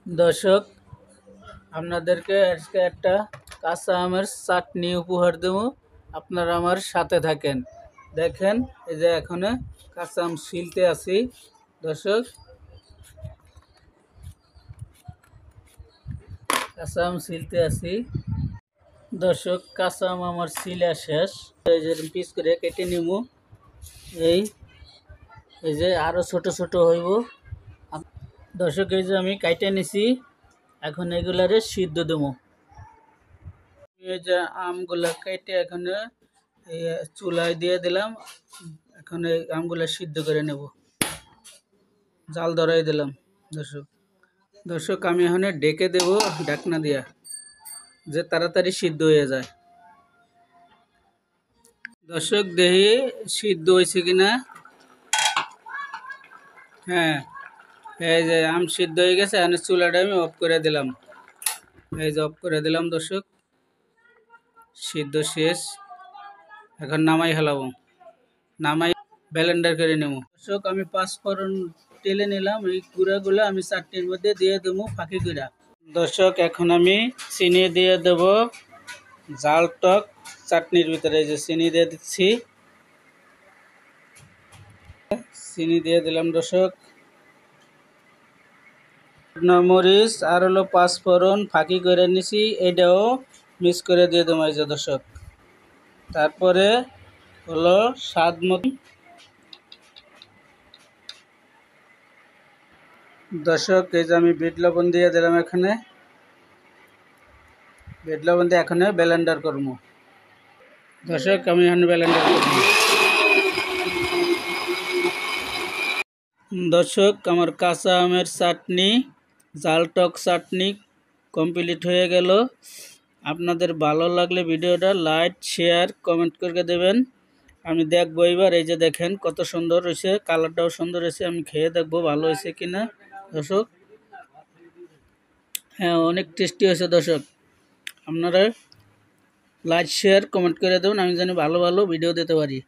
দর্শক, আপনাদেরকে আজকে একটা কাঁচা আমের চাটনি উপহার দেবো। আপনারা আমার সাথে থাকেন। দেখেন, এই যে এখন কাঁচা আম ছিলতে আছি। দর্শক, কাঁচা আম ছিলতে আছি। দর্শক, কাঁচা আম আমার ছিলা শেষ। এই যে পিস করে কেটে নিব। এই যে আরো ছোট ছোট হইব। দর্শক, এই যে আমি কাইটে নিছি। এখন এগুলারে সিদ্ধ দেবো। এই যে আমগুলা কেটে এখানে এই চুলায় দিয়ে দিলাম। এখন এই আমগুলা সিদ্ধ করে নেব। জাল ধরাই দিলাম। দর্শক আমি এখানে ডেকে দেব ঢাকনা দিয়া, যে তাড়াতাড়ি সিদ্ধ হয়ে যায়। দর্শক, দেখি সিদ্ধ হয়েছে কিনা। হ্যাঁ, এই যে আম সিদ্ধ হয়ে গেছে। এখন চুলাটা আমি অফ করে দিলাম। এই যে অফ করে দিলাম। দর্শক, সিদ্ধ শেষ। এখন নামাই ফেলাবো। নামাই ব্লেন্ডার করে নেব। দর্শক, আমি 5 ফোড়ন তেলে নিলাম। এই গুঁড়াগুলো আমি চাটনির মধ্যে দিয়ে দেবো ফাঁকি গুঁড়া। দর্শক, এখন আমি চিনি দিয়ে দেব জাল টক চাটনির ভিতরে। যে চিনি দিয়ে দিচ্ছি, চিনি দিয়ে দিলাম। দর্শক, মরিচ আর হলো 5 ফোড়ন ফাঁকি করে নিছি, এটাও মিক্স করে দিয়ে দেবো। এই যে দর্শক, তারপরে হলো স্বাদ মতো। দর্শক, এই যে আমি বিট লবণ দিয়ে দিলাম। এখানে বিট লবণ দিয়ে এখানে ব্লেন্ডার করবো। দর্শক, আমি এখানে ব্লেন্ডার করবো। দর্শক, আমার কাঁচা আমের চাটনি, জাল টক চাটনি কমপ্লিট হয়ে গেল। আপনাদের ভালো লাগলে ভিডিওটা লাইক শেয়ার কমেন্ট করে দেবেন। আমি দেখবো এবার। এই যে দেখেন কত সুন্দর হয়েছে, কালারটাও সুন্দর হয়েছে। আমি খেয়ে দেখবো ভালো হয়েছে কিনা। দর্শক, হ্যাঁ, অনেক টেস্টি হয়েছে। দর্শক, আপনারা লাইক শেয়ার কমেন্ট করে দেবেন, আমি জানি ভালো ভালো ভিডিও দিতে পারি।